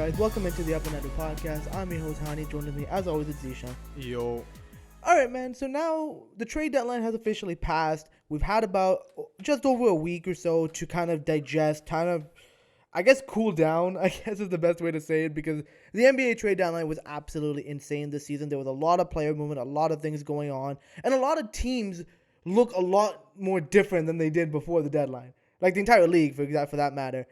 guys, welcome into the FANATICS podcast. I'm your host Hani, joined with me as always it's Zeeshan. Yo. Alright man, so now the trade deadline has officially passed. We've had about just over a week or so to kind of digest, cool down, I guess is the best way to say it, because the NBA trade deadline was absolutely insane this season. There was a lot of player movement, a lot of things going on, and a lot of teams look a lot more different than they did before the deadline. Like the entire league, for that matter.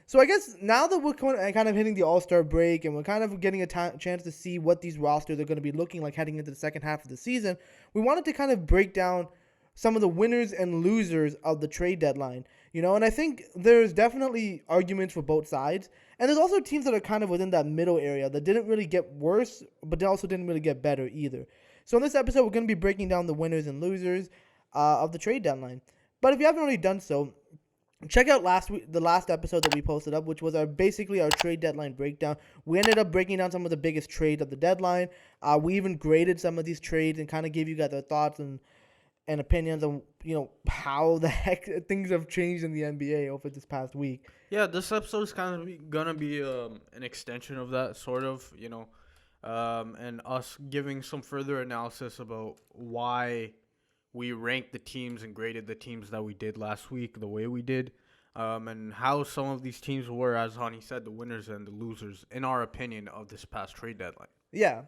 So I guess now that we're kind of hitting the All-Star break and we're kind of getting a chance to see what these rosters are going to be looking like heading into the second half of the season, we wanted to kind of break down some of the winners and losers of the trade deadline. And I think there's definitely arguments for both sides. And there's also teams that are kind of within that middle area that didn't really get worse, but they also didn't really get better either. So in this episode, we're going to be breaking down the winners and losers of the trade deadline. But if you haven't already done so, check out the last episode that we posted up, which was our trade deadline breakdown. We ended up breaking down some of the biggest trades of the deadline. We even graded some of these trades and kind of gave you guys our thoughts and opinions on how the heck things have changed in the NBA over this past week. Yeah, this episode is kind of gonna be an extension of that, sort of, and us giving some further analysis about why we ranked the teams and graded the teams that we did last week the way we did, and how some of these teams were, as Hani said, the winners and the losers, in our opinion, of this past trade deadline. Yeah.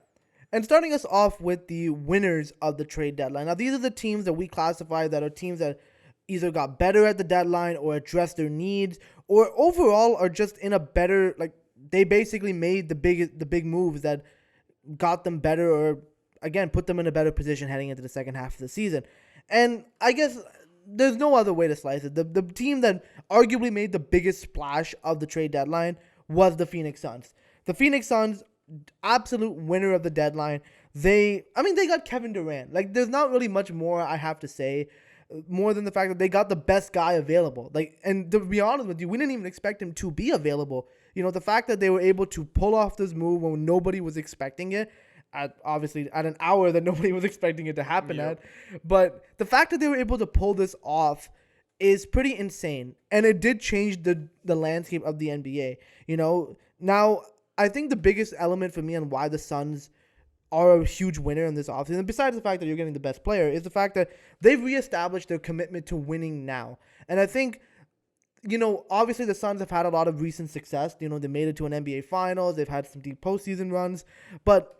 And starting us off with the winners of the trade deadline. Now, these are the teams that we classify that are teams that either got better at the deadline or addressed their needs or overall are just in a better, they basically made the big moves that got them better or, again, put them in a better position heading into the second half of the season. And I guess there's no other way to slice it. The team that arguably made the biggest splash of the trade deadline was the Phoenix Suns. The Phoenix Suns, absolute winner of the deadline. They got Kevin Durant. There's not really much more I have to say, more than the fact that they got the best guy available. And to be honest with you, we didn't even expect him to be available. The fact that they were able to pull off this move when nobody was expecting it, obviously at an hour that nobody was expecting it to happen at. But the fact that they were able to pull this off is pretty insane. And it did change the landscape of the NBA. Now, I think the biggest element for me and why the Suns are a huge winner in this offseason, besides the fact that you're getting the best player, is the fact that they've reestablished their commitment to winning now. And I think, obviously the Suns have had a lot of recent success. They made it to an NBA Finals. They've had some deep postseason runs. But,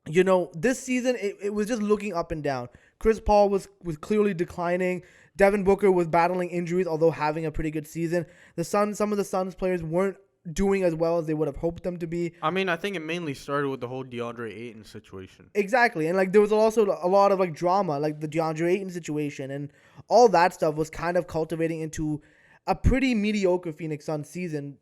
this season, it was just looking up and down. Chris Paul was clearly declining. Devin Booker was battling injuries, although having a pretty good season. Some of the Suns players weren't doing as well as they would have hoped them to be. I think it mainly started with the whole DeAndre Ayton situation. Exactly. And there was also a lot of drama, like the DeAndre Ayton situation, and all that stuff was kind of cultivating into a pretty mediocre Phoenix Suns season,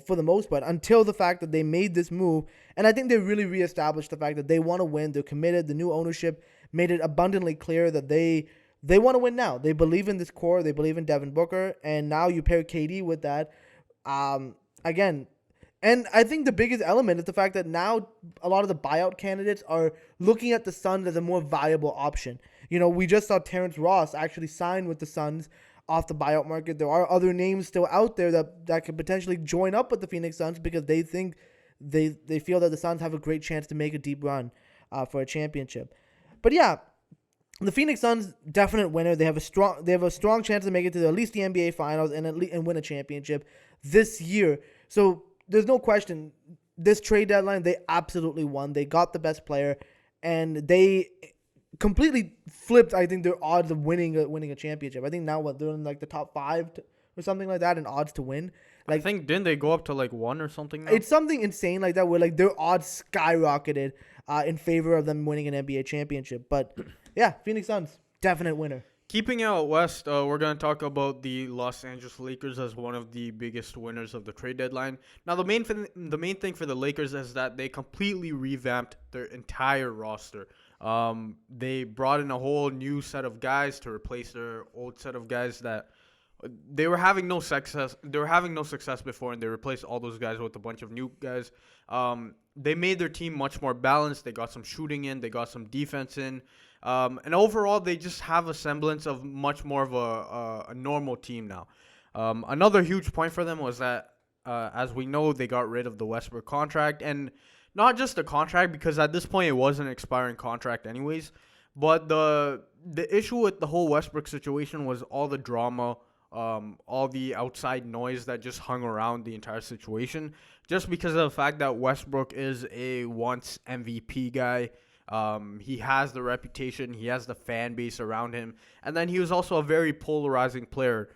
for the most part, until the fact that they made this move. And I think they really reestablished the fact that they want to win. They're committed. The new ownership made it abundantly clear that they want to win now. They believe in this core. They believe in Devin Booker. And now you pair KD with that. Again, and I think the biggest element is the fact that now a lot of the buyout candidates are looking at the Suns as a more viable option. We just saw Terrence Ross actually sign with the Suns off the buyout market. There are other names still out there that could potentially join up with the Phoenix Suns because they think they feel that the Suns have a great chance to make a deep run for a championship. But yeah, the Phoenix Suns, definite winner. They have a strong chance to make it to at least the NBA Finals and win a championship this year. So there's no question. This trade deadline, they absolutely won. They got the best player, and they completely flipped, I think, their odds of winning a championship. I think now they're in the top 5 or something like that in odds to win. I think didn't they go up to 1 or something now? It's something insane like that where their odds skyrocketed in favor of them winning an NBA championship. But yeah, Phoenix Suns, definite winner. Keeping out west, we're going to talk about the Los Angeles Lakers as one of the biggest winners of the trade deadline. Now, the main thing for the Lakers is that they completely revamped their entire roster. They brought in a whole new set of guys to replace their old set of guys that they were having no success. They were having no success before, and they replaced all those guys with a bunch of new guys. They made their team much more balanced. They got some shooting in. They got some defense in. And overall, they just have a semblance of much more of a normal team now. Another huge point for them was that as we know, they got rid of the Westbrook contract, and not just the contract, because at this point it was an expiring contract anyways. But the issue with the whole Westbrook situation was all the drama, all the outside noise that just hung around the entire situation, just because of the fact that Westbrook is a once MVP guy. He has the reputation, he has the fan base around him, and then he was also a very polarizing player,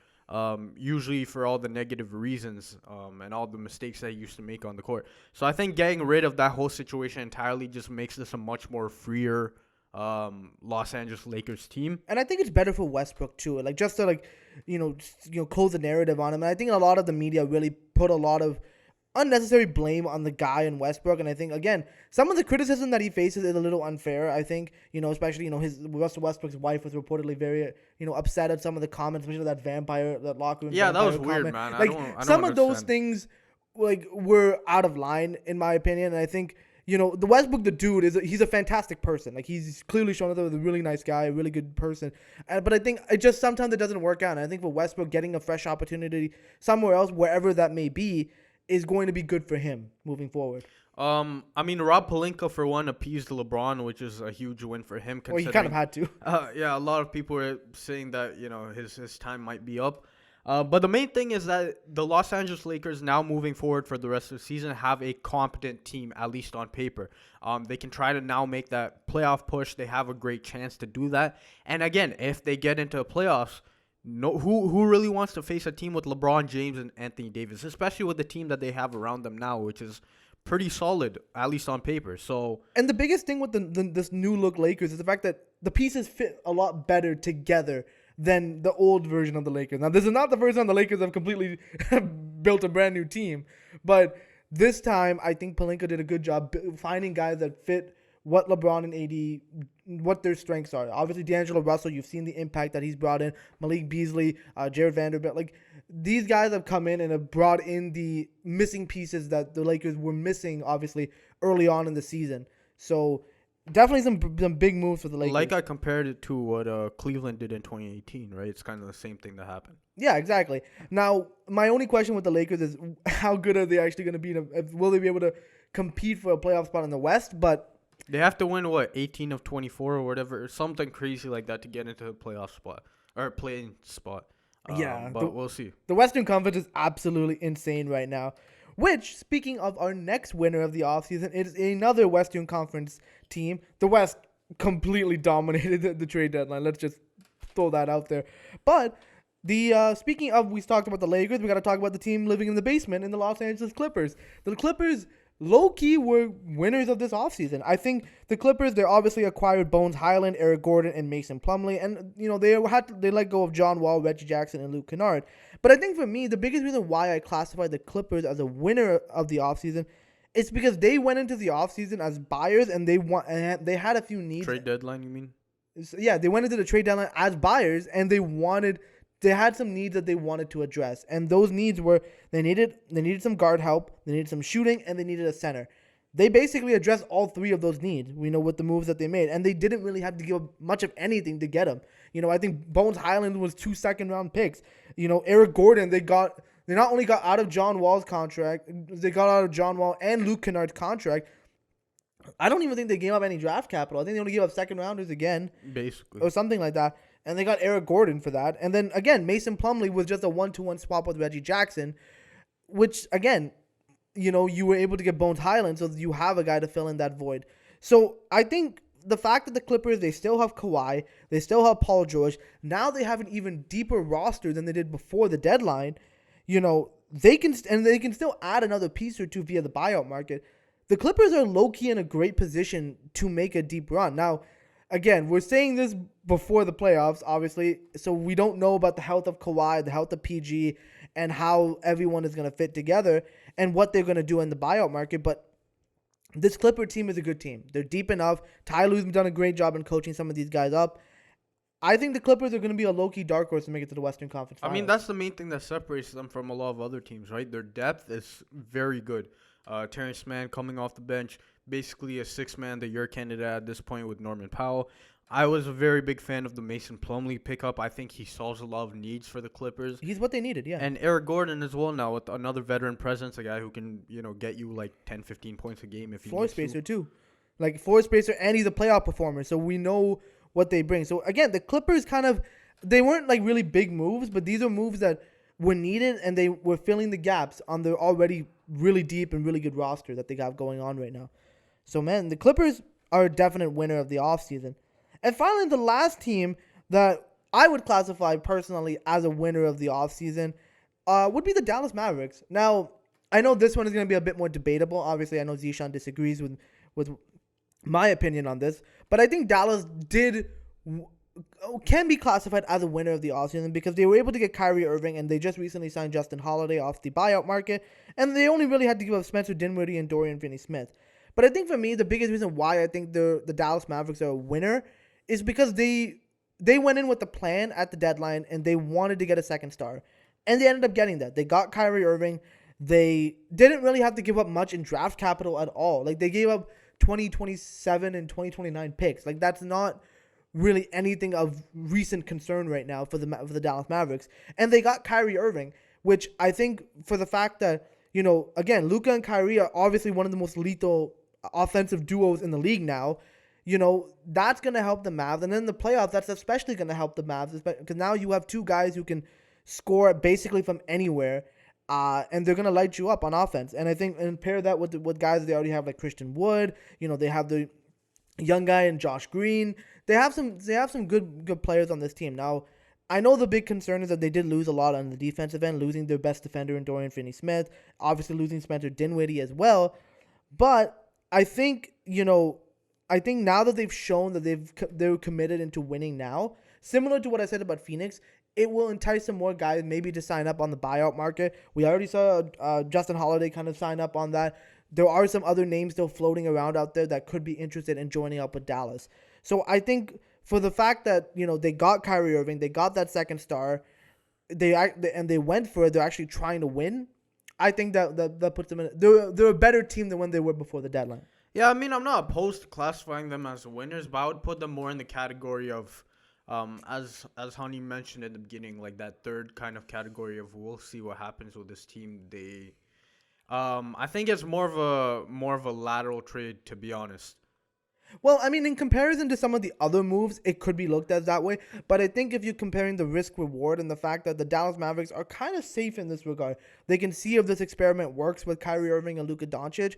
usually for all the negative reasons, and all the mistakes that he used to make on the court. So I think getting rid of that whole situation entirely just makes this a much more freer Los Angeles Lakers team. And I think it's better for Westbrook too, like just to close the narrative on him. And I think a lot of the media really put a lot of unnecessary blame on the guy in Westbrook, and I think again some of the criticism that he faces is a little unfair. I think especially his Russell Westbrook's wife was reportedly very upset at some of the comments, especially that locker room. Yeah, that was comment. weird, man. Like I don't some of those understand. things were out of line in my opinion, and I think the Westbrook, the dude, he's a fantastic person. Like he's clearly shown that he's a really nice guy, a really good person. But I think sometimes it doesn't work out. And I think for Westbrook, getting a fresh opportunity somewhere else, wherever that may be, is going to be good for him moving forward. I mean, Rob Pelinka for one appeased LeBron, which is a huge win for him. Well, he kind of had to. Yeah, a lot of people were saying that his time might be up. But the main thing is that the Los Angeles Lakers now moving forward for the rest of the season have a competent team, at least on paper. They can try to now make that playoff push. They have a great chance to do that. And again, if they get into the playoffs, who really wants to face a team with LeBron James and Anthony Davis, especially with the team that they have around them now, which is pretty solid, at least on paper. So, and the biggest thing with this new look Lakers is the fact that the pieces fit a lot better together than the old version of the Lakers. Now, this is not the first time the Lakers have completely built a brand new team, but this time I think Pelinka did a good job finding guys that fit what LeBron and AD, what their strengths are. Obviously, D'Angelo Russell, you've seen the impact that he's brought in. Malik Beasley, Jared Vanderbilt. Like, these guys have come in and have brought in the missing pieces that the Lakers were missing, obviously, early on in the season. So, definitely some big moves for the Lakers. Like I compared it to what Cleveland did in 2018, right? It's kind of the same thing that happened. Yeah, exactly. Now, my only question with the Lakers is how good are they actually going to be? Will they be able to compete for a playoff spot in the West? But they have to win, 18 of 24 or whatever, or something crazy like that to get into the playoff spot or play-in spot. Yeah. But we'll see. The Western Conference is absolutely insane right now. Which, speaking of our next winner of the offseason, it is another Western Conference team. The West completely dominated the trade deadline. Let's just throw that out there. But speaking of, we talked about the Lakers, we got to talk about the team living in the basement in the Los Angeles Clippers. The Clippers low-key were winners of this offseason. I think the Clippers, they obviously acquired Bones Highland, Eric Gordon, and Mason Plumlee. And, they let go of John Wall, Reggie Jackson, and Luke Kennard. But I think for me, the biggest reason why I classified the Clippers as a winner of the offseason is because they went into the offseason as buyers and they had a few needs. Trade deadline, you mean? Yeah, they went into the trade deadline as buyers and they had some needs that they wanted to address. And those needs were they needed some guard help, they needed some shooting, and they needed a center. They basically addressed all three of those needs, with the moves that they made. And they didn't really have to give up much of anything to get them. I think Bones Highland was 2 second-round picks. Eric Gordon, they not only got out of John Wall's contract, they got out of John Wall and Luke Kennard's contract. I don't even think they gave up any draft capital. I think they only gave up second-rounders again. Basically. Or something like that. And they got Eric Gordon for that. And then, again, Mason Plumlee was just a 1-2-1 swap with Reggie Jackson, which, again, you were able to get Bones Highland, so you have a guy to fill in that void. So I think the fact that the Clippers, they still have Kawhi, they still have Paul George, now they have an even deeper roster than they did before the deadline. They can still add another piece or two via the buyout market. The Clippers are low-key in a great position to make a deep run. Now, again, we're saying this before the playoffs, obviously, so we don't know about the health of Kawhi, the health of PG, and how everyone is going to fit together and what they're going to do in the buyout market, but this Clipper team is a good team. They're deep enough. Ty Lue's done a great job in coaching some of these guys up. I think the Clippers are going to be a low-key dark horse to make it to the Western Conference Finals. I mean, that's the main thing that separates them from a lot of other teams, right? Their depth is very good. Terrence Mann coming off the bench, basically a six-man of the year candidate at this point with Norman Powell. I was a very big fan of the Mason Plumlee pickup. I think he solves a lot of needs for the Clippers. He's what they needed, yeah. And Eric Gordon as well now with another veteran presence, a guy who can, get you like 10, 15 points a game if he Floor needs spacer to. too, like floor spacer, and he's a playoff performer. So we know what they bring. So again, the Clippers they weren't like really big moves, but these are moves that were needed, and they were filling the gaps on their already really deep and really good roster that they got going on right now. So man, the Clippers are a definite winner of the offseason. And finally, the last team that I would classify personally as a winner of the offseason would be the Dallas Mavericks. Now, I know this one is going to be a bit more debatable. Obviously, I know Zeeshan disagrees with my opinion on this. But I think Dallas can be classified as a winner of the offseason because they were able to get Kyrie Irving, and they just recently signed Justin Holiday off the buyout market. And they only really had to give up Spencer Dinwiddie and Dorian Finney-Smith. But I think for me, the biggest reason why I think the Dallas Mavericks are a winner is because they went in with the plan at the deadline, and they wanted to get a second star. And they ended up getting that. They got Kyrie Irving. They didn't really have to give up much in draft capital at all. Like, they gave up 2027 and 2029 picks. Like, that's not really anything of recent concern right now for the Dallas Mavericks. And they got Kyrie Irving, which I think for the fact that, again, Luka and Kyrie are obviously one of the most lethal offensive duos in the league now. That's going to help the Mavs. And in the playoffs, that's especially going to help the Mavs because now you have two guys who can score basically from anywhere, and they're going to light you up on offense. And I think, and pair that with guys they already have like Christian Wood. They have the young guy and Josh Green. They have some good players on this team. Now, I know the big concern is that they did lose a lot on the defensive end, losing their best defender in Dorian Finney-Smith, obviously losing Spencer Dinwiddie as well. But I think, now that they've shown that they're committed into winning now, similar to what I said about Phoenix, it will entice some more guys maybe to sign up on the buyout market. We already saw Justin Holiday kind of sign up on that. There are some other names still floating around out there that could be interested in joining up with Dallas. So I think for the fact that, they got Kyrie Irving, they got that second star, they went for it, they're actually trying to win. I think that puts them in. They're a better team than when they were before the deadline. Yeah, I mean, I'm not opposed to classifying them as winners, but I would put them more in the category of, as Hani mentioned in the beginning, like that third kind of category of we'll see what happens with this team. I think it's more of a lateral trade, to be honest. Well, I mean, in comparison to some of the other moves, it could be looked at that way. But I think if you're comparing the risk-reward and the fact that the Dallas Mavericks are kind of safe in this regard, they can see if this experiment works with Kyrie Irving and Luka Doncic.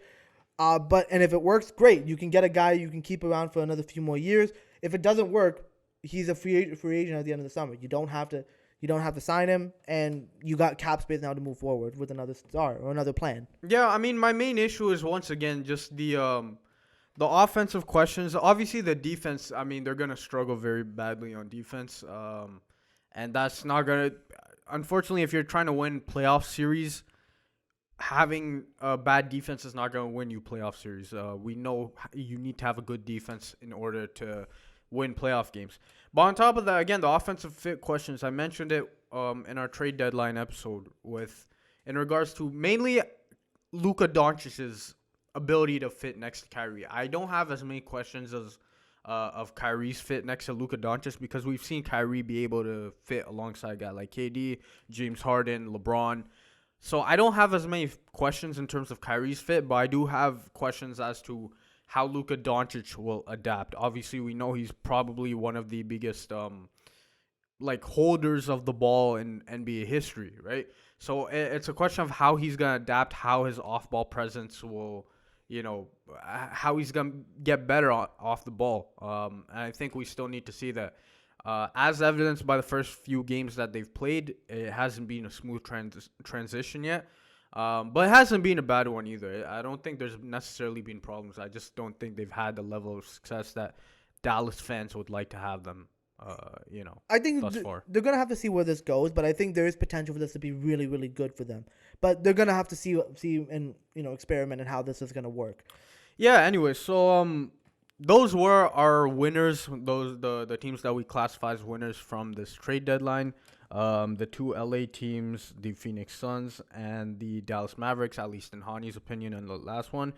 And if it works, great. You can get a guy you can keep around for another few more years. If it doesn't work, he's a free agent at the end of the summer. You don't have to sign him, and you got cap space now to move forward with another star or another plan. Yeah, I mean, my main issue is once again just the offensive questions. Obviously, the defense. I mean, they're gonna struggle very badly on defense. And that's not gonna. Unfortunately, if you're trying to win playoff series, having a bad defense is not going to win you playoff series. We know you need to have a good defense in order to win playoff games. But on top of that, again, the offensive fit questions, I mentioned it in our trade deadline episode in regards to mainly Luka Doncic's ability to fit next to Kyrie. I don't have as many questions as of Kyrie's fit next to Luka Doncic because we've seen Kyrie be able to fit alongside a guy like KD, James Harden, LeBron. So I don't have as many questions in terms of Kyrie's fit, but I do have questions as to how Luka Doncic will adapt. Obviously, we know he's probably one of the biggest holders of the ball in NBA history, right? So it's a question of how he's going to adapt, how his off-ball presence will, how he's going to get better off the ball. And I think we still need to see that. As evidenced by the first few games that they've played, it hasn't been a smooth transition yet. But it hasn't been a bad one either. I don't think there's necessarily been problems. I just don't think they've had the level of success that Dallas fans would like to have them, I think thus far. They're going to have to see where this goes, but I think there is potential for this to be really, really good for them. But they're going to have to see and, experiment and how this is going to work. Yeah, anyway, so those were our winners, the teams that we classify as winners from this trade deadline. The two LA teams, the Phoenix Suns and the Dallas Mavericks, at least in Hani's opinion, and the last one.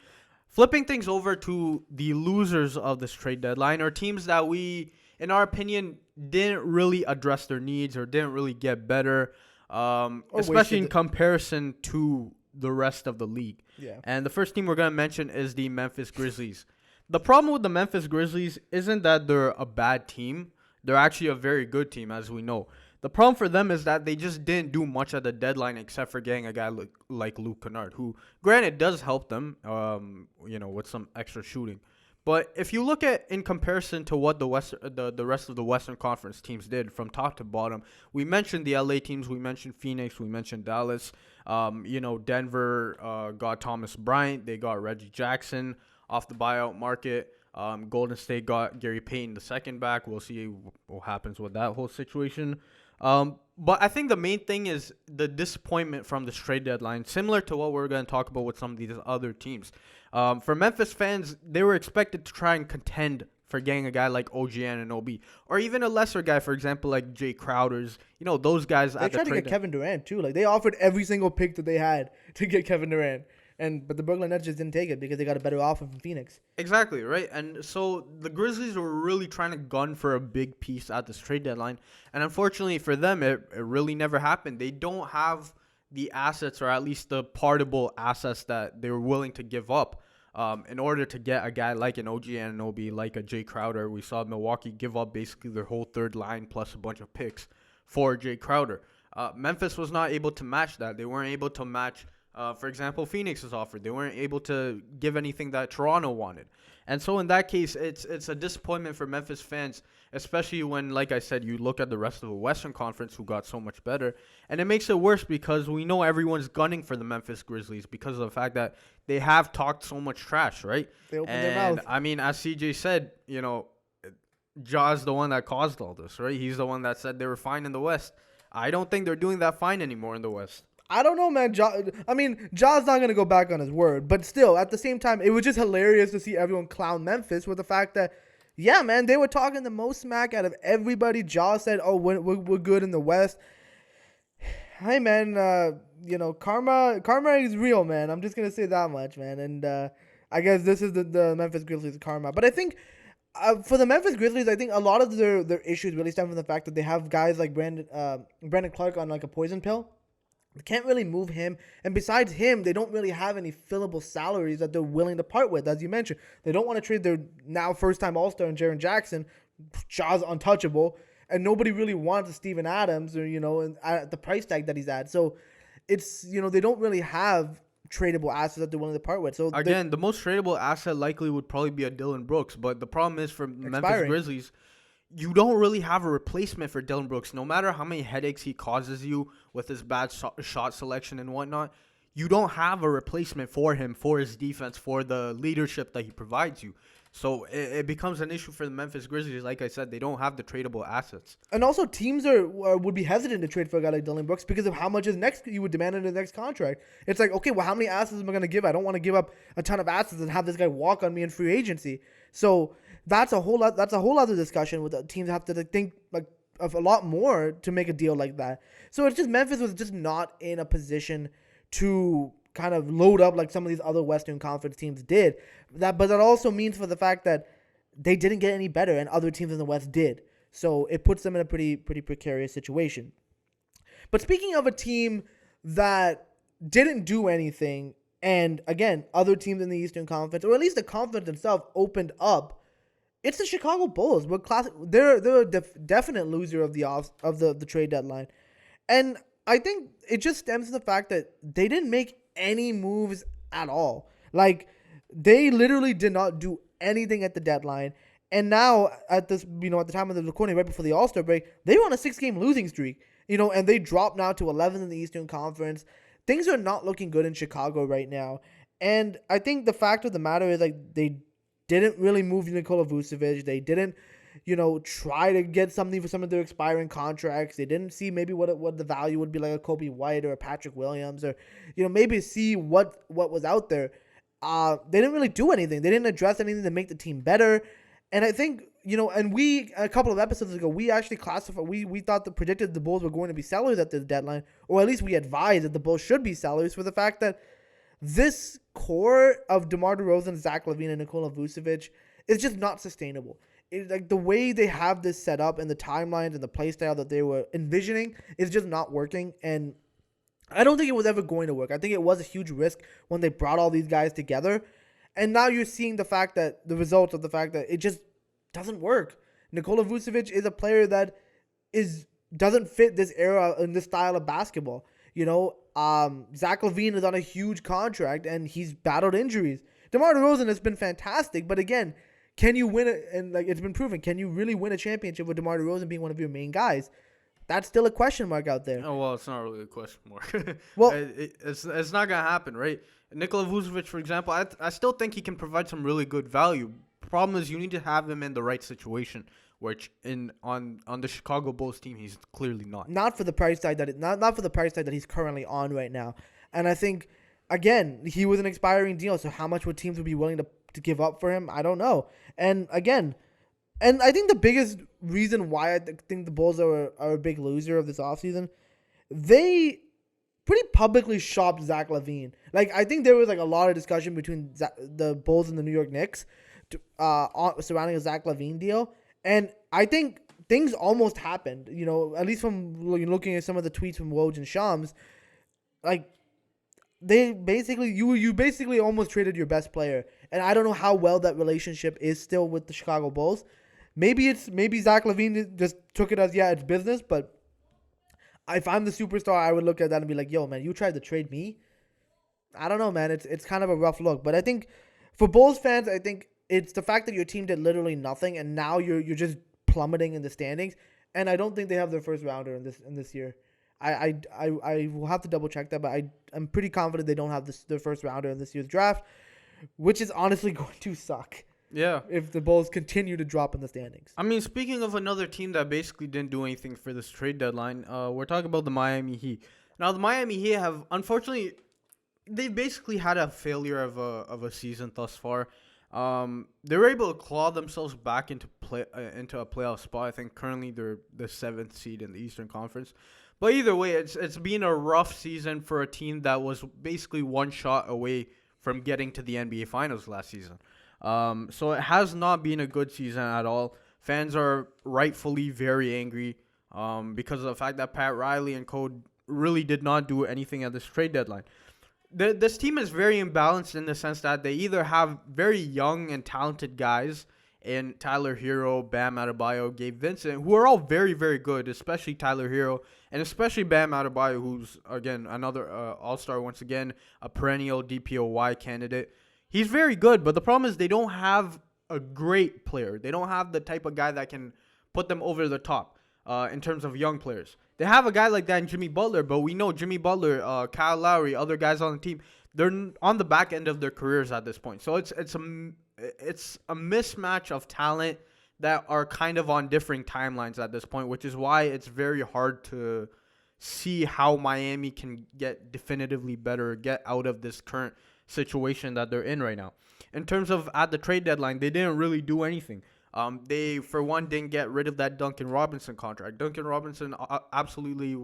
Flipping things over to the losers of this trade deadline are teams that we, in our opinion, didn't really address their needs or didn't really get better, Or especially wasted in comparison to the rest of the league. yeah. And the first team we're going to mention is the Memphis Grizzlies. The problem with the Memphis Grizzlies isn't that they're a bad team. They're actually a very good team, as we know. The problem for them is that they just didn't do much at the deadline except for getting a guy like Luke Kennard, who, granted, does help them, with some extra shooting. But if you look at in comparison to what the rest of the Western Conference teams did from top to bottom, we mentioned the LA teams, we mentioned Phoenix, we mentioned Dallas. Denver got Thomas Bryant, they got Reggie Jackson off the buyout market. Golden State got Gary Payton the second back. We'll see what happens with that whole situation. But I think the main thing is the disappointment from this trade deadline, similar to what we're going to talk about with some of these other teams. For Memphis fans, they were expected to try and contend for getting a guy like OG Anunoby, or even a lesser guy, for example, like Jay Crowder's. Those guys They at the tried to trade get Kevin Durant too. Like they offered every single pick that they had to get Kevin Durant, but the Brooklyn Nets just didn't take it because they got a better offer from Phoenix. Exactly, right? And so the Grizzlies were really trying to gun for a big piece at this trade deadline. And unfortunately for them, it really never happened. They don't have the assets, or at least the partable assets that they were willing to give up in order to get a guy like an OG Anunoby, like a Jay Crowder. We saw Milwaukee give up basically their whole third line plus a bunch of picks for Jay Crowder. Memphis was not able to match that. They weren't able to match for example, Phoenix's offer. They weren't able to give anything that Toronto wanted. And so in that case, it's a disappointment for Memphis fans, especially when, like I said, you look at the rest of the Western Conference who got so much better. And it makes it worse because we know everyone's gunning for the Memphis Grizzlies because of the fact that they have talked so much trash, right? They opened their mouth. I mean, as CJ said, Ja's the one that caused all this, right? He's the one that said they were fine in the West. I don't think they're doing that fine anymore in the West. I don't know, man. Ja's not going to go back on his word. But still, at the same time, it was just hilarious to see everyone clown Memphis with the fact that, yeah, man, they were talking the most smack out of everybody. Ja said, oh, we're good in the West. Hey, man, karma is real, man. I'm just going to say that much, man. And I guess this is the Memphis Grizzlies' karma. But I think for the Memphis Grizzlies, I think a lot of their issues really stem from the fact that they have guys like Brandon Clark on like a poison pill. They can't really move him. And besides him, they don't really have any fillable salaries that they're willing to part with. As you mentioned, they don't want to trade their now first-time All-Star and Jaren Jackson. Ja's untouchable. And nobody really wants Steven Adams or, at the price tag that he's at. So it's, they don't really have tradable assets that they're willing to part with. So again, the most tradable asset likely would probably be a Dylan Brooks. But the problem is for Memphis Grizzlies, you don't really have a replacement for Dylan Brooks. No matter how many headaches he causes you with his bad shot selection and whatnot, you don't have a replacement for him, for his defense, for the leadership that he provides you. So it becomes an issue for the Memphis Grizzlies. Like I said, they don't have the tradable assets. And also, teams would be hesitant to trade for a guy like Dylan Brooks because of how much you would demand in his next contract. It's like, okay, well, how many assets am I going to give? I don't want to give up a ton of assets and have this guy walk on me in free agency. So that's a whole other discussion with the teams have to think like of a lot more to make a deal like that. So it's just Memphis was just not in a position to kind of load up like some of these other Western Conference teams did. But that also means for the fact that they didn't get any better and other teams in the West did. So it puts them in a pretty precarious situation. But speaking of a team that didn't do anything, and again, other teams in the Eastern Conference, or at least the conference itself, opened up, it's the Chicago Bulls. They're a definite loser of the trade deadline, and I think it just stems from the fact that they didn't make any moves at all. Like they literally did not do anything at the deadline, and now at this, at the time of the recording, right before the All-Star break, they were on a 6-game losing streak. And they dropped now to 11 in the Eastern Conference. Things are not looking good in Chicago right now, and I think the fact of the matter is like they didn't really move Nikola Vucevic. They didn't, try to get something for some of their expiring contracts. They didn't see maybe what the value would be like a Kobe White or a Patrick Williams, or, maybe see what was out there. They didn't really do anything. They didn't address anything to make the team better. And I think, and we, a couple of episodes ago, we actually we predicted the Bulls were going to be sellers at the deadline, or at least we advised that the Bulls should be sellers for the fact that this core of DeMar DeRozan, Zach LaVine, and Nikola Vucevic is just not sustainable. Like the way they have this set up and the timelines and the play style that they were envisioning is just not working. And I don't think it was ever going to work. I think it was a huge risk when they brought all these guys together. And now you're seeing the results of the fact that it just doesn't work. Nikola Vucevic is a player that doesn't fit this era and this style of basketball. Zach LaVine is on a huge contract and he's battled injuries. DeMar DeRozan has been fantastic, but again, can you win it? And like it's been proven, can you really win a championship with DeMar DeRozan being one of your main guys? That's still a question mark out there. Oh, well, it's not really a question mark. Well, it's not going to happen, right? Nikola Vucevic, for example, I still think he can provide some really good value. Problem is you need to have him in the right situation, which on the Chicago Bulls team he's clearly not. Not for the price tag not for the price tag that he's currently on right now. And I think again, he was an expiring deal, so how much would teams be willing to give up for him? I don't know. And again, and I think the biggest reason why I think the Bulls are a big loser of this offseason, they pretty publicly shopped Zach LaVine. Like, I think there was like a lot of discussion between the Bulls and the New York Knicks surrounding a Zach LaVine deal. And I think things almost happened, at least from looking at some of the tweets from Woj and Shams. Like, they basically, you basically almost traded your best player. And I don't know how well that relationship is still with the Chicago Bulls. Maybe Zach LaVine just took it as, yeah, it's business. But if I'm the superstar, I would look at that and be like, yo, man, you tried to trade me? I don't know, man. It's kind of a rough look. But I think for Bulls fans, I think it's the fact that your team did literally nothing, and now you're just plummeting in the standings. And I don't think they have their first rounder in this year. I will have to double check that, but I'm pretty confident they don't have their first rounder in this year's draft, which is honestly going to suck. Yeah. If the Bulls continue to drop in the standings. I mean, speaking of another team that basically didn't do anything for this trade deadline, we're talking about the Miami Heat. Now, the Miami Heat have, unfortunately, they basically had a failure of a season thus far. They were able to claw themselves back into a playoff spot. I think currently they're the 7th seed in the Eastern Conference. But either way, it's been a rough season for a team that was basically one shot away from getting to the NBA Finals last season. So it has not been a good season at all. Fans are rightfully very angry because of the fact that Pat Riley and co really did not do anything at this trade deadline. This team is very imbalanced in the sense that they either have very young and talented guys in Tyler Hero, Bam Adebayo, Gabe Vincent, who are all very, very good, especially Tyler Hero, and especially Bam Adebayo, who's, again, another all-star, once again, a perennial DPOY candidate. He's very good, but the problem is they don't have a great player. They don't have the type of guy that can put them over the top in terms of young players. They have a guy like that in Jimmy Butler, but we know Jimmy Butler, Kyle Lowry, other guys on the team, they're on the back end of their careers at this point. So it's a mismatch of talent that are kind of on differing timelines at this point, which is why it's very hard to see how Miami can get definitively better, get out of this current situation that they're in right now. In terms of at the trade deadline, they didn't really do anything. They, for one, didn't get rid of that Duncan Robinson contract. Duncan Robinson absolutely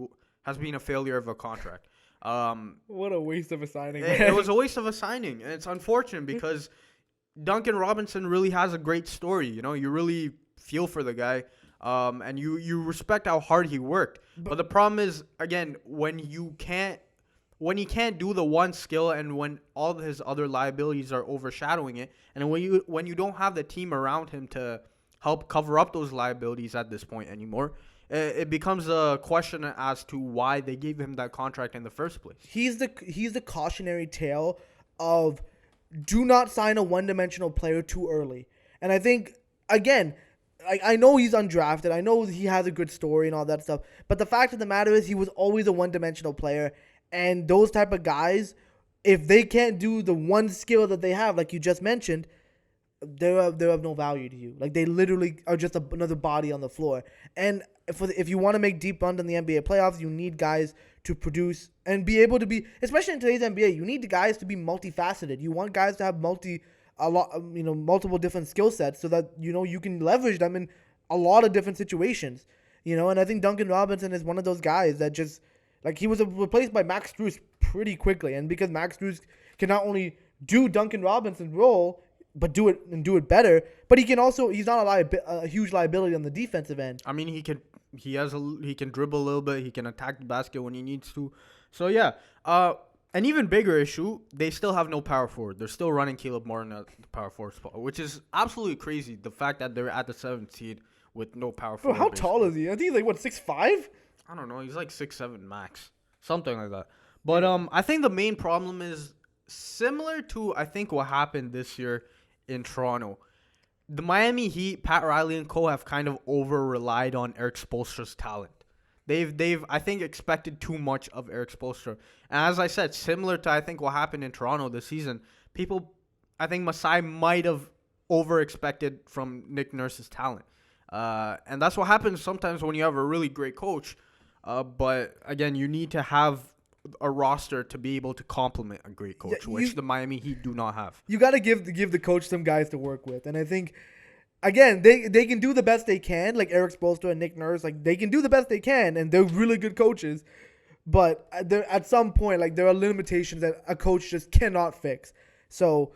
has been a failure of a contract. What a waste of a signing. It was a waste of a signing, and it's unfortunate because Duncan Robinson really has a great story. You really feel for the guy, and you respect how hard he worked. But the problem is, again, when he can't do the one skill, and when all of his other liabilities are overshadowing it, and when you don't have the team around him to help cover up those liabilities at this point anymore, it becomes a question as to why they gave him that contract in the first place. He's the cautionary tale of do not sign a one-dimensional player too early. And I think, again, I know he's undrafted. I know he has a good story and all that stuff. But the fact of the matter is he was always a one-dimensional player. And those type of guys, if they can't do the one skill that they have, like you just mentioned, they're of no value to you. Like, they literally are just another body on the floor. And if you want to make deep runs in the NBA playoffs, you need guys to produce and be able to be, especially in today's NBA, you need guys to be multifaceted. You want guys to have multiple different skill sets so that, you can leverage them in a lot of different situations. And I think Duncan Robinson is one of those guys that just, like, he was replaced by Max Strus pretty quickly. And because Max Strus can not only do Duncan Robinson's role, but do it better. But he's not a huge liability on the defensive end. I mean, he can dribble a little bit. He can attack the basket when he needs to. So yeah, an even bigger issue, they still have no power forward. They're still running Caleb Martin at the power forward spot, which is absolutely crazy. The fact that they're at the 7th seed with no power forward. Bro, how tall is he? I think he's like 6'5". I don't know. He's like 6'7" max, something like that. But I think the main problem is similar to I think what happened this year in Toronto. The Miami Heat, Pat Riley and co have kind of over-relied on Eric Spoelstra's talent. They've I think expected too much of Eric Spoelstra. And as I said, similar to I think what happened in Toronto this season, I think Masai might have over-expected from Nick Nurse's talent. And that's what happens sometimes when you have a really great coach. But again, you need to have a roster to be able to complement a great coach, which the Miami Heat do not have. You got to give the coach some guys to work with, and I think, again, they can do the best they can, like Eric Spoelstra and Nick Nurse, like they can do the best they can, and they're really good coaches. But at some point, like there are limitations that a coach just cannot fix. So,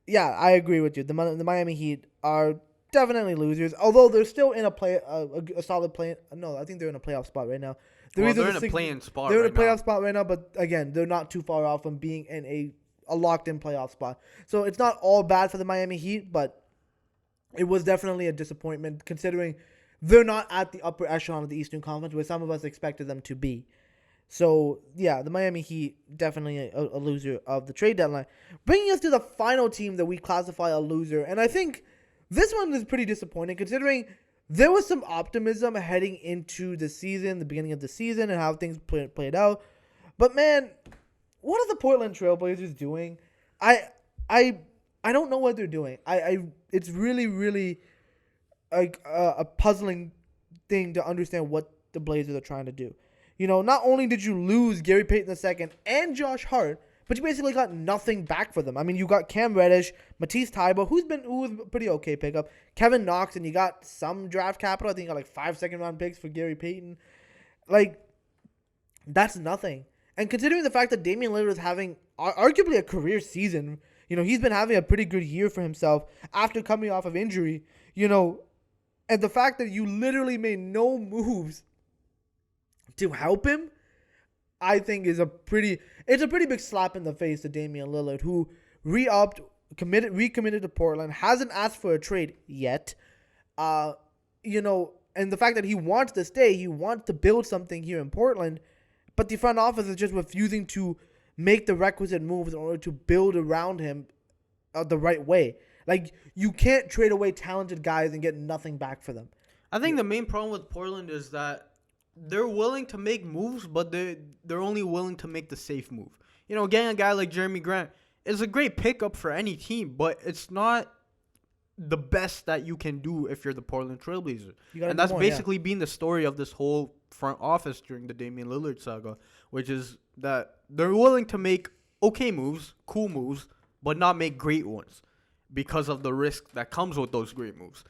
yeah, I agree with you. The Miami Heat are definitely losers, although they're still in a solid play. No, I think they're in a playoff spot right now. They're in a play-in spot. They're in a playoff spot right now, but again, they're not too far off from being in a locked-in playoff spot. So it's not all bad for the Miami Heat, but it was definitely a disappointment considering they're not at the upper echelon of the Eastern Conference where some of us expected them to be. So, yeah, the Miami Heat, definitely a loser of the trade deadline. Bringing us to the final team that we classify a loser, and I think this one is pretty disappointing considering there was some optimism heading into the season, the beginning of the season, and how things played out. But, man, what are the Portland Trailblazers doing? I don't know what they're doing. It's really, really a puzzling thing to understand what the Blazers are trying to do. You know, not only did you lose Gary Payton II and Josh Hart, but you basically got nothing back for them. I mean, you got Cam Reddish, Matisse Thybulle, who was a pretty okay pickup, Kevin Knox, and you got some draft capital. I think you got like 5 second-round picks for Gary Payton. Like, that's nothing. And considering the fact that Damian Lillard is having arguably a career season, you know, he's been having a pretty good year for himself after coming off of injury, you know, and the fact that you literally made no moves to help him, I think is a pretty big slap in the face to Damian Lillard, who recommitted to Portland, hasn't asked for a trade yet. You know, and the fact that he wants to stay, he wants to build something here in Portland, but the front office is just refusing to make the requisite moves in order to build around him the right way. Like, you can't trade away talented guys and get nothing back for them. I think the main problem with Portland is that they're willing to make moves, but they're only willing to make the safe move. You know, getting a guy like Jeremy Grant is a great pickup for any team, but it's not the best that you can do if you're the Portland Trailblazers. And that's basically been the story of this whole front office during the Damian Lillard saga, which is that they're willing to make okay moves, cool moves, but not make great ones because of the risk that comes with those great moves.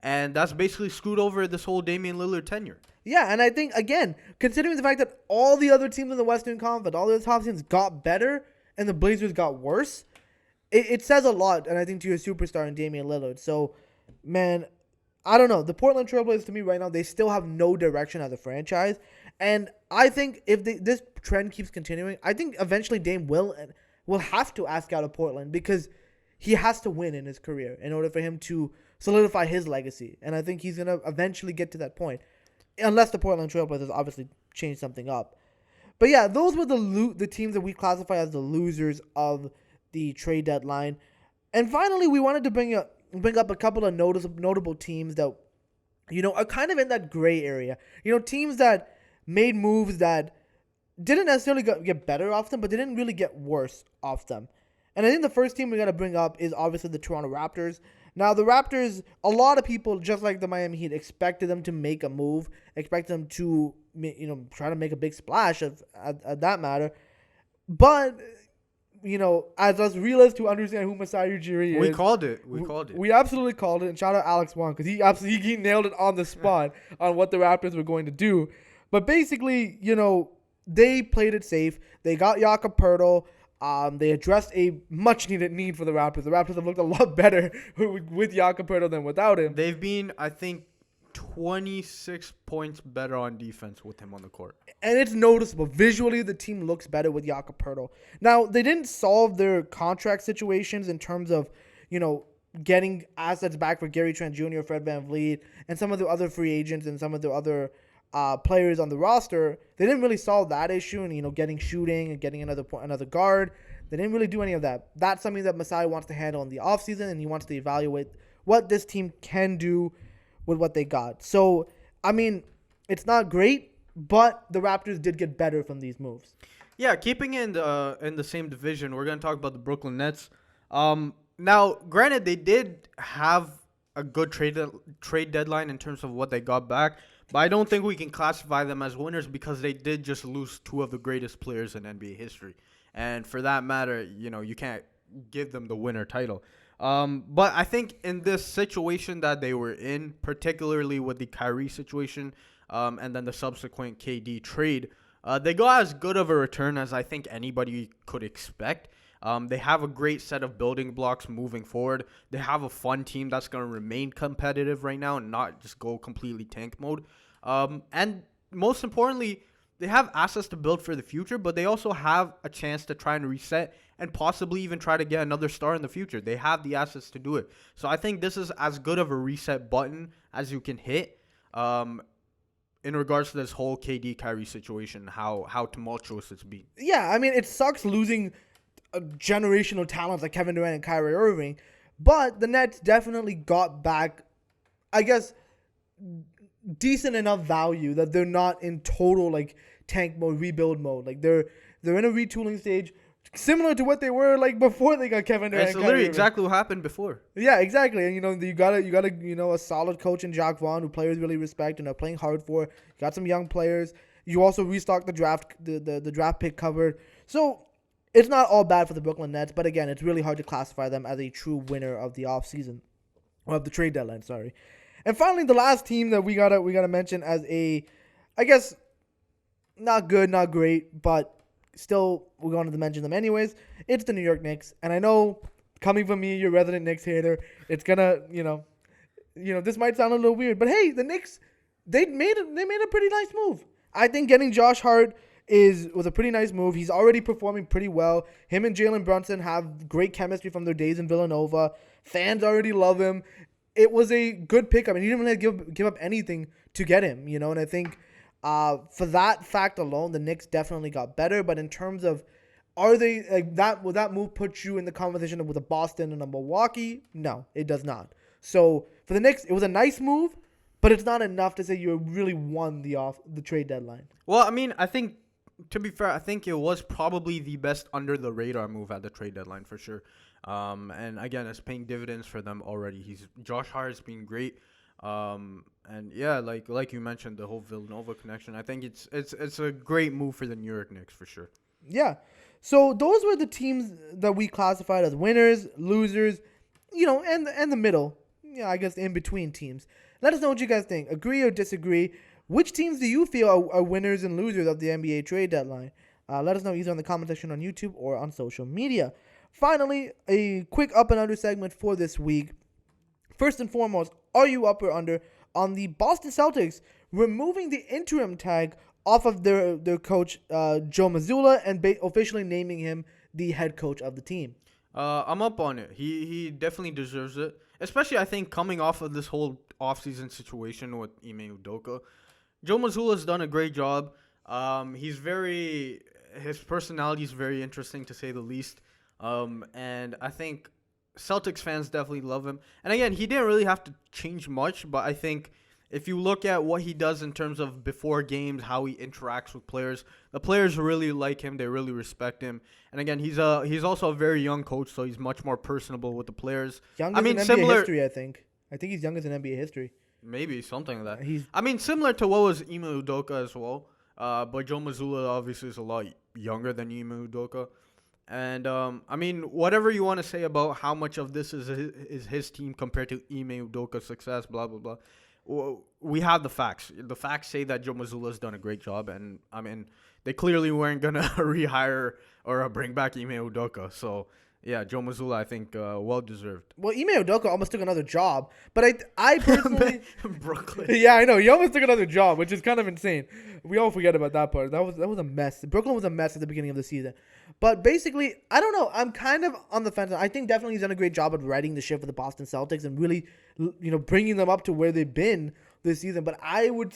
And that's basically screwed over this whole Damian Lillard tenure. Yeah, and I think, again, considering the fact that all the other teams in the Western Conference, all the other top teams got better and the Blazers got worse, it says a lot, and I think to your superstar in Damian Lillard. So, man, I don't know. The Portland Trailblazers, to me right now, they still have no direction as a franchise. And I think if this trend keeps continuing, I think eventually Dame will have to ask out of Portland because he has to win in his career in order for him to solidify his legacy. And I think he's going to eventually get to that point. Unless the Portland Trailblazers obviously change something up. But yeah, those were the teams that we classify as the losers of the trade deadline. And finally, we wanted to bring up a couple of notable teams that, you know, are kind of in that gray area. You know, teams that made moves that didn't necessarily get better off them, but they didn't really get worse off them. And I think the first team we got to bring up is obviously the Toronto Raptors. Now, the Raptors, a lot of people, just like the Miami Heat, expected them to make a move, expected them to, you know, try to make a big splash at that matter. But, you know, as us realists who understand who Masai Ujiri is. We called it. We absolutely called it. And shout out Alex Wong, because he nailed it on the spot on what the Raptors were going to do. But basically, you know, they played it safe. They got Jakob Poeltl. They addressed a much needed need for the Raptors. The Raptors have looked a lot better with Jakob Poeltl than without him. They've been, I think, 26 points better on defense with him on the court. And it's noticeable. Visually, the team looks better with Jakob Poeltl. Now, they didn't solve their contract situations in terms of, getting assets back for Gary Trent Jr., Fred VanVleet, and some of the other free agents and some of the other players on the roster. They didn't really solve that issue and, getting shooting and getting another guard. They didn't really do any of that. That's something that Masai wants to handle in the offseason, and he wants to evaluate what this team can do with what they got. So, it's not great, but the Raptors did get better from these moves. Yeah, keeping in the same division, we're going to talk about the Brooklyn Nets. Now, granted, they did have a good trade deadline in terms of what they got back, but I don't think we can classify them as winners because they did just lose two of the greatest players in NBA history. And for that matter, you can't give them the winner title. But I think in this situation that they were in, particularly with the Kyrie situation and then the subsequent KD trade, they got as good of a return as I think anybody could expect. They have a great set of building blocks moving forward. They have a fun team that's going to remain competitive right now and not just go completely tank mode. And most importantly, they have assets to build for the future, but they also have a chance to try and reset and possibly even try to get another star in the future. They have the assets to do it. So I think this is as good of a reset button as you can hit in regards to this whole KD Kyrie situation, how tumultuous it's been. Yeah, it sucks losing generational talents like Kevin Durant and Kyrie Irving, but the Nets definitely got back, I guess, decent enough value that they're not in total tank mode, rebuild mode. They're in a retooling stage, similar to what they were before they got Kevin Durant. It's literally exactly what happened before. Yeah, exactly. And you got a solid coach in Jacques Vaughn who players really respect and are playing hard for. You got some young players. You also restocked the draft pick covered. So it's not all bad for the Brooklyn Nets, but again, it's really hard to classify them as a true winner of the offseason, or of the trade deadline, sorry. And finally, the last team that we gotta mention as a, I guess, not good, not great, but still we wanted to mention them anyways. It's the New York Knicks, and I know, coming from me, your resident Knicks hater, it's gonna, this might sound a little weird, but hey, the Knicks, they made a pretty nice move. I think getting Josh Hart was a pretty nice move. He's already performing pretty well. Him and Jalen Brunson have great chemistry from their days in Villanova. Fans already love him. It was a good pickup, and he didn't really give up anything to get him, And I think for that fact alone, the Knicks definitely got better. But in terms of, are they that? Will that move put you in the conversation with a Boston and a Milwaukee? No, it does not. So for the Knicks, it was a nice move, but it's not enough to say you really won the trade deadline. Well, I think, to be fair, I think it was probably the best under the radar move at the trade deadline for sure. And again, it's paying dividends for them already. Josh Hart has been great. And yeah, like you mentioned, the whole Villanova connection. I think it's a great move for the New York Knicks for sure. Yeah. So those were the teams that we classified as winners, losers, and the middle. Yeah, I guess in between teams. Let us know what you guys think. Agree or disagree? Which teams do you feel are winners and losers of the NBA trade deadline? Let us know either in the comment section on YouTube or on social media. Finally, a quick up and under segment for this week. First and foremost, are you up or under on the Boston Celtics removing the interim tag off of their coach, Joe Mazzulla, and officially naming him the head coach of the team? I'm up on it. He definitely deserves it, especially I think coming off of this whole offseason situation with Ime Udoka. Joe Mazzulla's done a great job. His personality is very interesting to say the least. And I think Celtics fans definitely love him. And again, he didn't really have to change much, but I think if you look at what he does in terms of before games, how he interacts with players, the players really like him. They really respect him. And again, he's also a very young coach, so he's much more personable with the players. Youngest in NBA history, I think. I think he's youngest in NBA history. Maybe something like that. Similar to what was Ime Udoka as well. But Joe Mazzulla obviously is a lot younger than Ime Udoka. And, whatever you want to say about how much of this is his team compared to Ime Udoka's success, blah, blah, blah. we have the facts. The facts say that Joe Mazzulla's done a great job, and I mean, they clearly weren't gonna rehire or bring back Ime Udoka. So yeah, Joe Mazzulla, I think, well deserved. Well, Ime Udoka almost took another job, but I personally, Brooklyn. yeah, I know he almost took another job, which is kind of insane. We all forget about that part. That was a mess. Brooklyn was a mess at the beginning of the season, but basically, I don't know. I'm kind of on the fence. I think definitely he's done a great job of righting the ship for the Boston Celtics and really, bringing them up to where they've been this season. But I would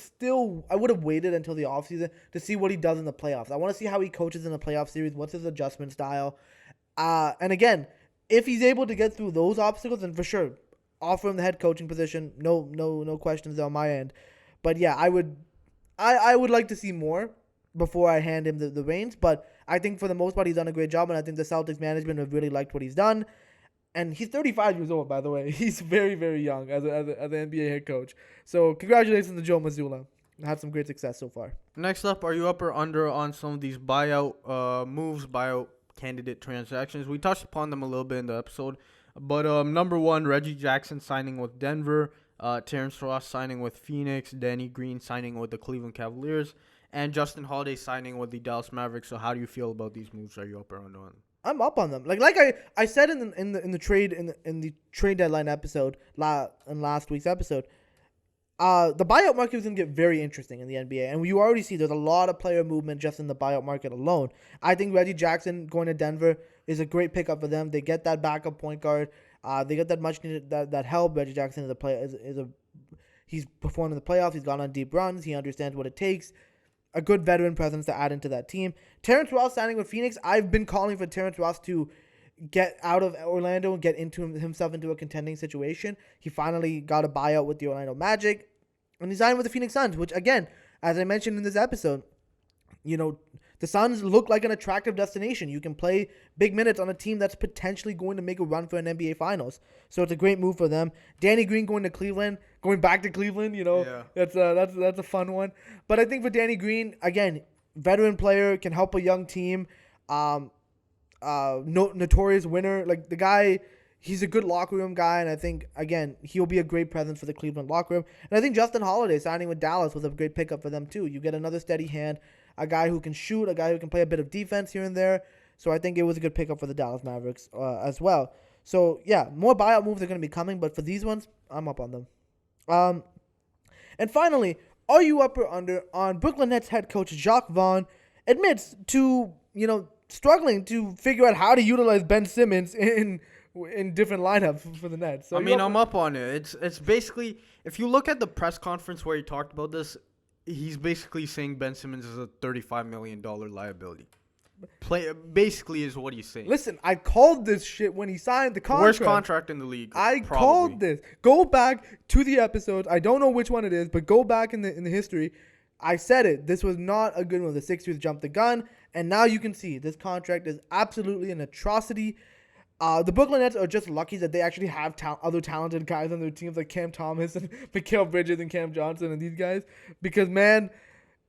have waited until the offseason to see what he does in the playoffs. I want to see how he coaches in the playoff series. What's his adjustment style? And again, if he's able to get through those obstacles, then for sure, offer him the head coaching position. No questions on my end. But yeah, I would like to see more before I hand him the reins. But I think for the most part, he's done a great job, and I think the Celtics management have really liked what he's done. And he's 35 years old, by the way. He's very, very young as an NBA head coach. So congratulations to Joe Mazzulla. Had some great success so far. Next up, are you up or under on some of these buyout moves, buyout candidate transactions? We touched upon them a little bit in the episode. But number one, Reggie Jackson signing with Denver. Terrence Ross signing with Phoenix. Danny Green signing with the Cleveland Cavaliers. And Justin Holiday signing with the Dallas Mavericks. So how do you feel about these moves? Are you up or under on them? I'm up on them. Like I said in the trade deadline episode in last week's episode, the buyout market is going to get very interesting in the NBA, and you already see there's a lot of player movement just in the buyout market alone. I think Reggie Jackson going to Denver is a great pickup for them. They get that backup point guard. They get that much needed that help. Reggie Jackson is a player he's performed in the playoffs. He's gone on deep runs. He understands what it takes. A good veteran presence to add into that team. Terrence Ross signing with Phoenix. I've been calling for Terrence Ross to get out of Orlando and get himself into a contending situation. He finally got a buyout with the Orlando Magic, and he signed with the Phoenix Suns, which, again, as I mentioned in this episode, the Suns look like an attractive destination. You can play big minutes on a team that's potentially going to make a run for an NBA Finals. So it's a great move for them. Danny Green going back to Cleveland, Yeah. that's a fun one. But I think for Danny Green, again, veteran player, can help a young team. Notorious winner. Like, the guy, he's a good locker room guy, and I think, again, he'll be a great presence for the Cleveland locker room. And I think Justin Holiday signing with Dallas was a great pickup for them too. You get another steady hand, a guy who can shoot, a guy who can play a bit of defense here and there. So I think it was a good pickup for the Dallas Mavericks as well. So yeah, more buyout moves are going to be coming, but for these ones, I'm up on them. And finally, are you up or under on Brooklyn Nets head coach Jacques Vaughn admits to, struggling to figure out how to utilize Ben Simmons in different lineups for the Nets. So I'm up on it. It's basically, if you look at the press conference where he talked about this, he's basically saying Ben Simmons is a $35 million liability. Basically is what he's saying. Listen, I called this shit when he signed the contract. Worst contract in the league. Called this. Go back to the episodes. I don't know which one it is, but go back in the history. I said it. This was not a good one. The Sixers jumped the gun, and now you can see this contract is absolutely an atrocity. The Brooklyn Nets are just lucky that they actually have other talented guys on their teams like Cam Thomas and Mikal Bridges and Cam Johnson and these guys. Because, man,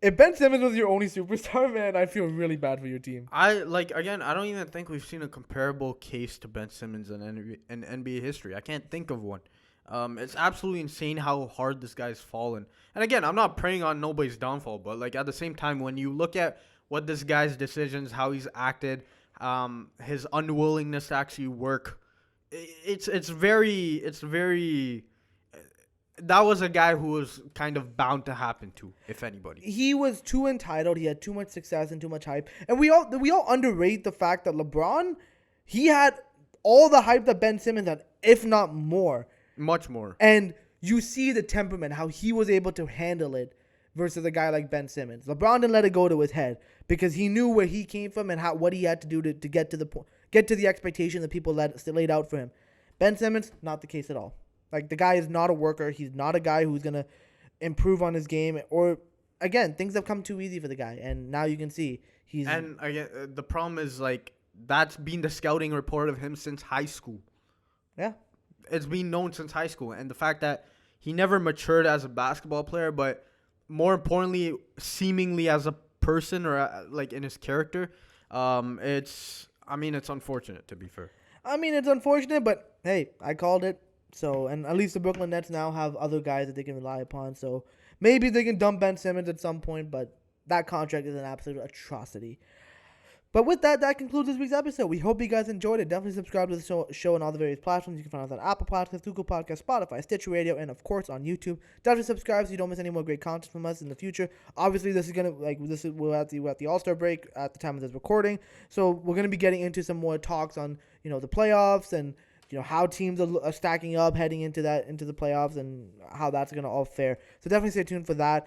if Ben Simmons was your only superstar, man, I feel really bad for your team. I don't even think we've seen a comparable case to Ben Simmons in NBA history. I can't think of one. It's absolutely insane how hard this guy's fallen. And again, I'm not preying on nobody's downfall, but like at the same time, when you look at what this guy's decisions, how he's acted, his unwillingness to actually work, it's very. That was a guy who was kind of bound to happen to, if anybody. He was too entitled. He had too much success and too much hype. And we all underrate the fact that LeBron, he had all the hype that Ben Simmons had, if not more. Much more. And you see the temperament, how he was able to handle it versus a guy like Ben Simmons. LeBron didn't let it go to his head because he knew where he came from and what he had to do to get to the expectation that people laid out for him. Ben Simmons, not the case at all. Like, the guy is not a worker. He's not a guy who's going to improve on his game. Or, again, things have come too easy for the guy. And now you can see he's... And, again, the problem is, like, that's been the scouting report of him since high school. Yeah. It's been known since high school. And the fact that he never matured as a basketball player, but more importantly, seemingly as a person or, like, in his character, it's unfortunate, to be fair. I mean, it's unfortunate, but, hey, I called it. So, and at least the Brooklyn Nets now have other guys that they can rely upon. So maybe they can dump Ben Simmons at some point, but that contract is an absolute atrocity. But with that, that concludes this week's episode. We hope you guys enjoyed it. Definitely subscribe to the show on all the various platforms. You can find us on Apple Podcasts, Google Podcasts, Spotify, Stitcher Radio, and of course on YouTube. Definitely subscribe so you don't miss any more great content from us in the future. Obviously, we're at the All-Star break at the time of this recording, so we're gonna be getting into some more talks on the playoffs and how teams are stacking up heading into the playoffs and how that's gonna all fare. So definitely stay tuned for that.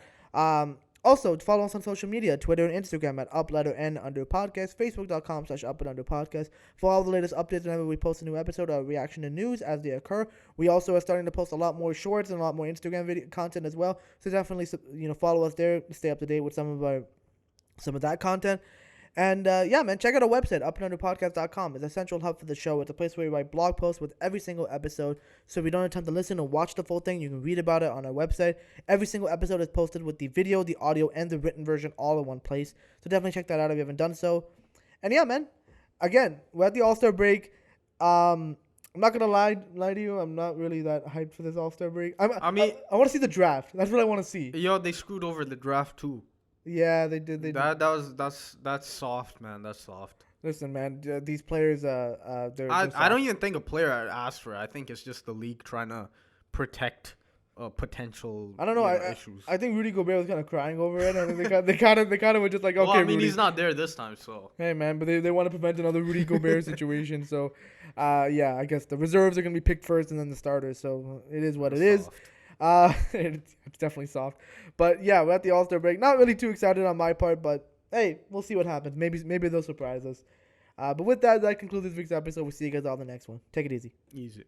Also, follow us on social media, Twitter and Instagram at @UpLetterN_podcast, Facebook.com/UpAndUnderPodcast for all the latest updates whenever we post a new episode or reaction to news as they occur. We also are starting to post a lot more shorts and a lot more Instagram video content as well. So definitely, follow us there, stay up to date with some of that content. And yeah, man, check out our website, upandunderpodcast.com. It's a central hub for the show. It's a place where we write blog posts with every single episode. So if you don't have time to listen or watch the full thing, you can read about it on our website. Every single episode is posted with the video, the audio, and the written version all in one place. So definitely check that out if you haven't done so. And yeah, man, again, we're at the All-Star break. I'm not gonna lie to you. I'm not really that hyped for this All-Star break. I want to see the draft. That's what I want to see. Yo, they screwed over the draft too. Yeah, they did. That's soft, man. That's soft. Listen, man, these players, I don't even think a player asked for it. I think it's just the league trying to protect potential. I don't know. Issues. I think Rudy Gobert was kind of crying over it, and they kind of were just like, okay. Well, I mean, Rudy. he's not there this time, so. Hey, man, but they want to prevent another Rudy Gobert situation. So, yeah, I guess the reserves are gonna be picked first, and then the starters. So it is what it is. It's definitely soft. But yeah, we're at the All-Star break. Not really too excited on my part, but hey, we'll see what happens. Maybe they'll surprise us. But with that concludes this week's episode. We'll see you guys all in the next one. Take it easy. Easy.